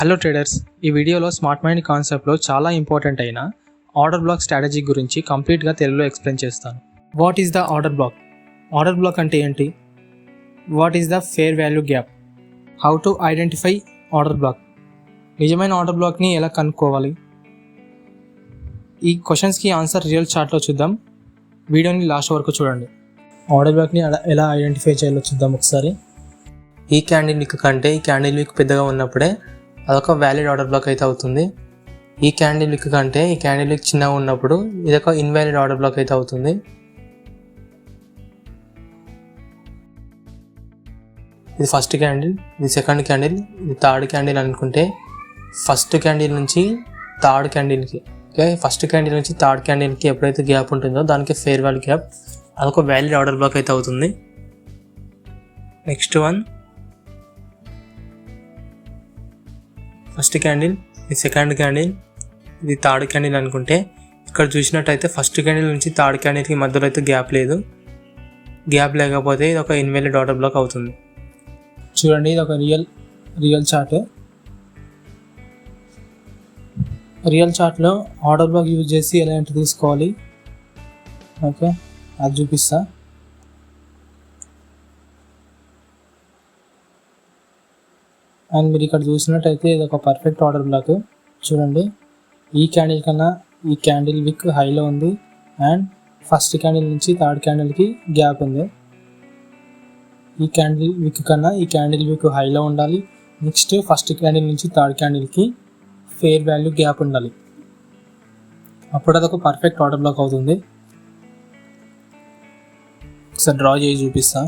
Hello traders, ఈ వీడియోలో smart mind కాన్సెప్ట్లో చాలా ఇంపార్టెంట్ అయిన ఆర్డర్ బ్లాక్ స్ట్రాటజీ గురించి కంప్లీట్గా తెలుగులో ఎక్స్ప్లెయిన్ చేస్తాను. What is the order black? Order black అంటే ఏంటి? What is the fair value gap? How to identify order black? నిజమైన ఆర్డర్ బ్లాక్ని ఎలా కనుక్కోవాలి? ఈ క్వశ్చన్స్కి ఆన్సర్ రియల్ చార్ట్లో చూద్దాం. వీడియోని లాస్ట్ వరకు చూడండి. ఆర్డర్ బ్లాక్ని ఎలా ఐడెంటిఫై చేయాలో చూద్దాం ఒకసారి. ఈ క్యాండిల్ విక్ కంటే ఈ క్యాండిల్ విక్ పెద్దగా ఉన్నప్పుడే అదొక వ్యాలిడ్ ఆర్డర్ బ్లాక్ అయితే అవుతుంది. ఈ క్యాండిల్ విక్ కంటే ఈ క్యాండిల్ విక్ చిన్నగా ఉన్నప్పుడు ఇదొక ఇన్వాలిడ్ ఆర్డర్ బ్లాక్ అయితే అవుతుంది. ఇది ఫస్ట్ క్యాండిల్, ఇది సెకండ్ క్యాండిల్, ఇది థర్డ్ క్యాండిల్ అనుకుంటే ఫస్ట్ క్యాండిల్ నుంచి థర్డ్ క్యాండిల్కి ఫస్ట్ క్యాండిల్ నుంచి థర్డ్ క్యాండిల్కి ఎప్పుడైతే గ్యాప్ ఉంటుందో దానికి ఫేర్ వాల్యూ గ్యాప్, అదొక వ్యాలిడ్ ఆర్డర్ బ్లాక్ అయితే అవుతుంది. నెక్స్ట్ వన్, ఫస్ట్ క్యాండిల్, ఇది సెకండ్ క్యాండిల్, ఇది థర్డ్ క్యాండిల్ అనుకుంటే ఇక్కడ చూసినట్టయితే ఫస్ట్ క్యాండిల్ నుంచి థర్డ్ క్యాండిల్కి మధ్యలో అయితే గ్యాప్ లేదు. గ్యాప్ లేకపోతే ఇది ఒక ఇన్వాలిడ్ ఆర్డర్ బ్లాక్ అవుతుంది. చూడండి, ఇది ఒక రియల్ చార్ట్. రియల్ చార్ట్లో ఆర్డర్ బ్లాక్ యూజ్ చేసి ఎలా ఎంట్రీ తీసుకోవాలి అది చూపిస్తా. అండ్ మీరు ఇక్కడ చూసినట్టయితే ఇది ఒక పర్ఫెక్ట్ ఆర్డర్ బ్లాక్. చూడండి, ఈ క్యాండిల్ కన్నా ఈ క్యాండిల్ విక్ హైలో ఉంది అండ్ ఫస్ట్ క్యాండిల్ నుంచి థర్డ్ క్యాండిల్కి గ్యాప్ ఉంది. ఈ క్యాండిల్ విక్ కన్నా ఈ క్యాండిల్ విక్ హైలో ఉండాలి. నెక్స్ట్ ఫస్ట్ క్యాండిల్ నుంచి థర్డ్ క్యాండిల్కి ఫేర్ వాల్యూ గ్యాప్ ఉండాలి. అప్పుడు అదొక పర్ఫెక్ట్ ఆర్డర్ బ్లాక్ అవుతుంది. ఒకసారి డ్రా చేసి చూపిస్తా.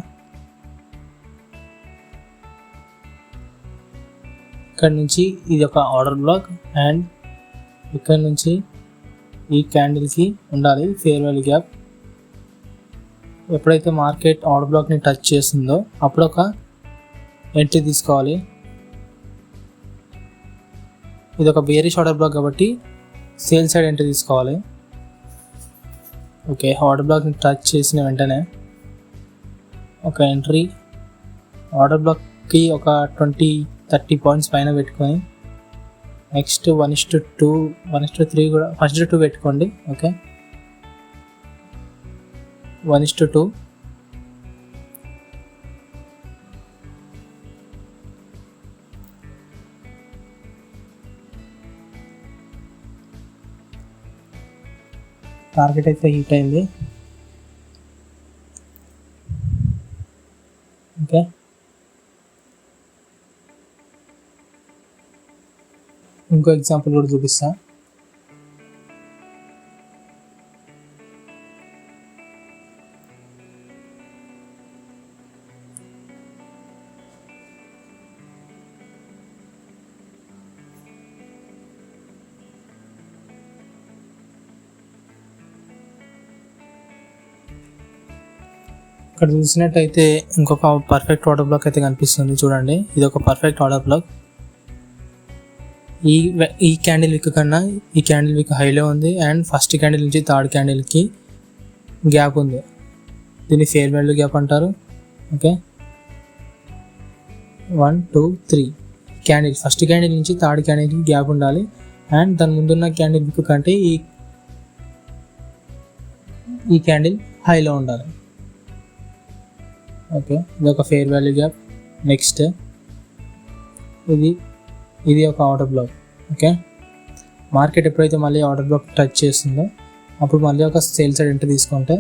ఇక్కడ నుంచి ఇది ఒక ఆర్డర్ బ్లాక్ అండ్ ఇక్కడ నుంచి ఈ క్యాండిల్కి ఉండాలి ఫేర్ వాల్యూ గ్యాప్. ఎప్పుడైతే మార్కెట్ ఆర్డర్ బ్లాక్ని టచ్ చేస్తుందో అప్పుడు ఒక ఎంట్రీ తీసుకోవాలి. ఇది ఒక బేరిష్ ఆర్డర్ బ్లాక్ కాబట్టి సేల్ సైడ్ ఎంట్రీ తీసుకోవాలి. ఆర్డర్ బ్లాక్ని టచ్ చేసిన వెంటనే ఒక ఎంట్రీ, ఆర్డర్ బ్లాక్కి ఒక 20-30 పాయింట్స్ పైన పెట్టుకొని నెక్స్ట్ 1:2 1:3 కూడా ఫస్ట్ 2 పెట్టుకోండి. 1:2 టార్గెట్ అయితే హీట్ అయింది. ఇంకో ఎగ్జాంపుల్ కూడా చూపిస్తా. ఇక్కడ చూసినట్టయితే ఇంకొక పర్ఫెక్ట్ ఆర్డర్ బ్లాక్ అయితే కనిపిస్తుంది. చూడండి, ఇది ఒక పర్ఫెక్ట్ ఆర్డర్ బ్లాక్. ఈ క్యాండిల్ విక్ కన్నా ఈ క్యాండిల్ విక్ హైలో ఉంది అండ్ ఫస్ట్ క్యాండిల్ నుంచి థర్డ్ క్యాండిల్కి గ్యాప్ ఉంది. దీన్ని ఫేర్ వాల్యూ గ్యాప్ అంటారు. 1 2 3 క్యాండిల్ ఫస్ట్ క్యాండిల్ నుంచి థర్డ్ క్యాండిల్కి గ్యాప్ ఉండాలి అండ్ దాని ముందున్న క్యాండిల్ విక్ కంటే ఈ క్యాండిల్ హైలో ఉండాలి. ఇది ఒక ఫేర్ వాల్యూ గ్యాప్. నెక్స్ట్ ఇది ఒక ఆర్డర్ బ్లాక్. మార్కెట్ ఎప్పుడైతే మళ్ళీ ఆర్డర్ బ్లాక్ టచ్ చేస్తుందో అప్పుడు మళ్ళీ ఒక సేల్ సైడ్ ఎంట్రీ తీసుకుంటే,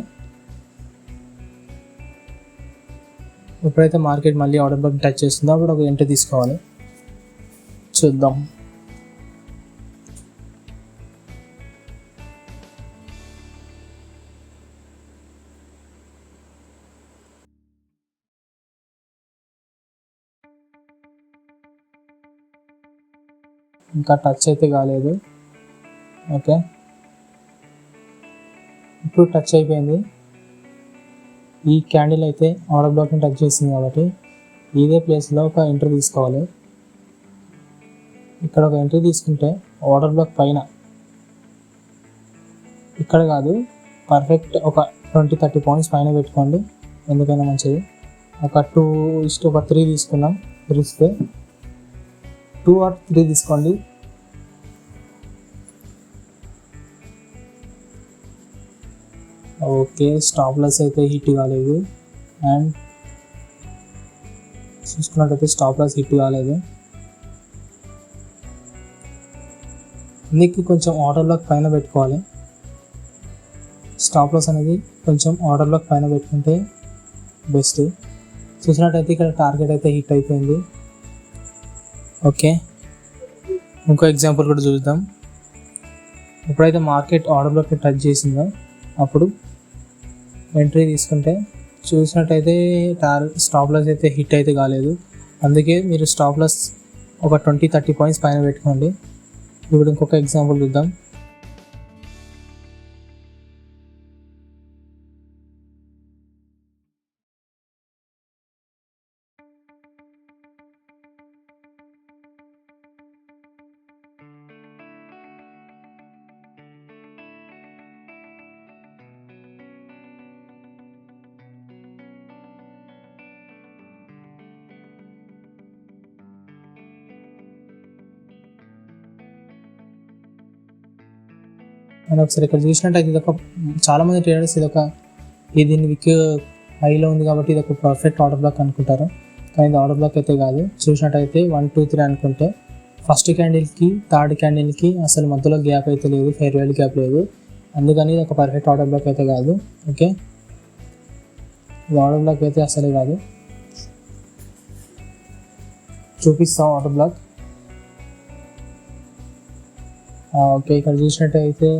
ఎప్పుడైతే మార్కెట్ మళ్ళీ ఆర్డర్ బ్లాక్ టచ్ చేస్తుందో అప్పుడు ఒక ఎంట్రీ తీసుకోవాలి. చూద్దాం. ఇంకా టచ్ అయితే కాలేదు. ఇప్పుడు టచ్ అయిపోయింది. ఈ క్యాండిల్ అయితే ఆర్డర్ బ్లాక్ని టచ్ చేసింది కాబట్టి ఇదే ప్లేస్లో ఒక ఎంట్రీ తీసుకోవాలి. ఇక్కడ ఒక ఎంట్రీ తీసుకుంటే ఆర్డర్ బ్లాక్ పైన, ఇక్కడ కాదు, పర్ఫెక్ట్ ఒక 20-30 పాయింట్స్ పైన పెట్టుకోండి, ఎందుకైనా మంచిది. ఒక 2:3 తీసుకున్నాం. 3 2 or 3 తీసుకోండి. ఓకే, స్టాప్ లాస్ అయితే హిట్ కాలేదు. అండ్ చూసుకున్నట్టయితే స్టాప్ లాస్ హిట్ కాలేదు. ఇందుకు కొంచెం ఆర్డర్ బ్లాక్ పైన పెట్టుకోవాలి. స్టాప్ లాస్ అనేది కొంచెం ఆర్డర్ బ్లాక్ పైన పెట్టుకుంటే బెస్ట్. చూసినట్టయితే ఇక్కడ టార్గెట్ అయితే హిట్ అయిపోయింది. ఓకే, ఇంకో ఎగ్జాంపుల్ కూడా చూద్దాం. ఎప్పుడైతే మార్కెట్ ఆర్డర్ బ్లాక్ని టచ్ చేసిందో అప్పుడు ఎంట్రీ తీసుకుంటే చూసినట్టయితే స్టాప్ లాస్ అయితే హిట్ అయితే కాలేదు. అందుకే మీరు స్టాప్ లాస్ ఒక 20-30 పాయింట్స్ పైన పెట్టుకోండి. ఇప్పుడు ఇంకొక ఎగ్జాంపుల్ చూద్దాం. అండ్ ఒకసారి ఇక్కడ చూసినట్టయితే చాలామంది ట్రేడర్స్ దీన్ని విక్ హైలో ఉంది కాబట్టి ఇది ఒక పర్ఫెక్ట్ ఆర్డర్ బ్లాక్ అనుకుంటారు. కానీ ఇది ఆర్డర్ బ్లాక్ అయితే కాదు. చూసినట్టయితే 1, 2, 3 అనుకుంటే ఫస్ట్ క్యాండిల్కి థర్డ్ క్యాండిల్కి అసలు మధ్యలో గ్యాప్ అయితే లేదు, ఫెయిర్ వాల్యూ గ్యాప్ లేదు. అందుకని ఇది ఒక పర్ఫెక్ట్ ఆర్డర్ బ్లాక్ అయితే కాదు. ఓకే, ఇది ఆర్డర్ బ్లాక్ అయితే అసలే కాదు. చూపిస్తాం ఆర్డర్ బ్లాక్. ఓకే, ఇక్కడ చూసినట్టయితే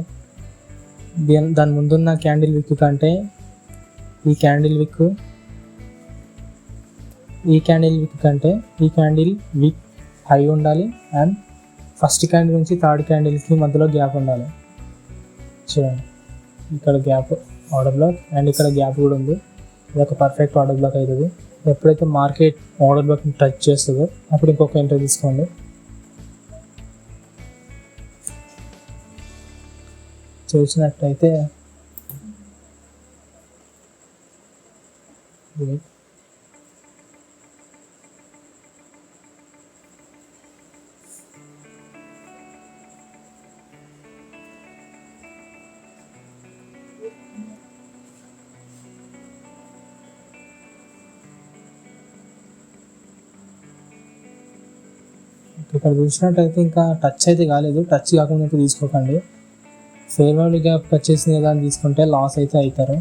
దాని ముందున్న క్యాండిల్ విక్ కంటే ఈ క్యాండిల్ విక్ విక్ హై ఉండాలి. అండ్ ఫస్ట్ క్యాండిల్ నుంచి థర్డ్ క్యాండిల్కి మధ్యలో గ్యాప్ ఉండాలి. చూడండి, ఇక్కడ గ్యాప్ ఆర్డర్ బ్లాక్ అండ్ ఇక్కడ గ్యాప్ కూడా ఉంది. ఇది ఒక పర్ఫెక్ట్ ఆర్డర్ బ్లాక్ అవుతుంది. ఎప్పుడైతే మార్కెట్ ఆర్డర్ బ్లాక్ని టచ్ చేస్తుందో అప్పుడు ఇంకొక ఎంట్రీ తీసుకోండి. చూసినట్టయితే ఇక్కడ చూసినట్టయితే ఇంకా టచ్ అయితే కాలేదు. టచ్ కాకుండా అయితే తీసుకోకండి. ఫెయిర్ వాల్యూ గ్యాప్ టచ్ చేసింది కదా అని తీసుకుంటే లాస్ అయితే అవుతారు.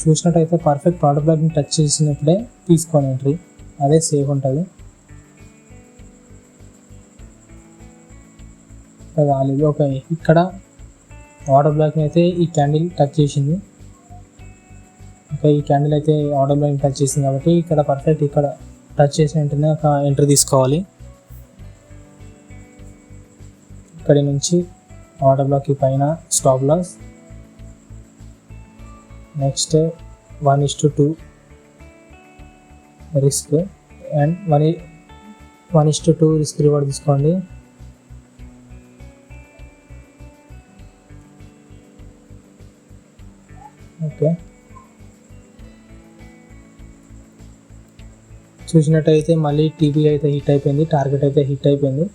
చూసినట్టయితే పర్ఫెక్ట్ ఆర్డర్ బ్లాక్ని టచ్ చేసినప్పుడే తీసుకోండి ఎంట్రీ, అదే సేఫ్ ఉంటుంది. కాలేదు. ఓకే, ఇక్కడ ఆర్డర్ బ్లాక్ని అయితే ఈ క్యాండిల్ టచ్ చేసింది. ఓకే, ఈ క్యాండిల్ అయితే ఆర్డర్ బ్లాక్ని టచ్ చేసింది కాబట్టి ఇక్కడ పర్ఫెక్ట్ ఇక్కడ టచ్ చేసిన వెంటనే ఒక ఎంట్రీ తీసుకోవాలి. ఇక్కడి నుంచి ఆర్డర్ బ్లాక్ పైన stop loss. Next 1:2 risk and 1:2 risk reward తీసుకోండి. ఓకే, చూసినట్టయితే మళ్ళీ టీపీ అయితే హిట్ అయిపోయింది, టార్గెట్ అయితే హిట్ అయిపోయింది.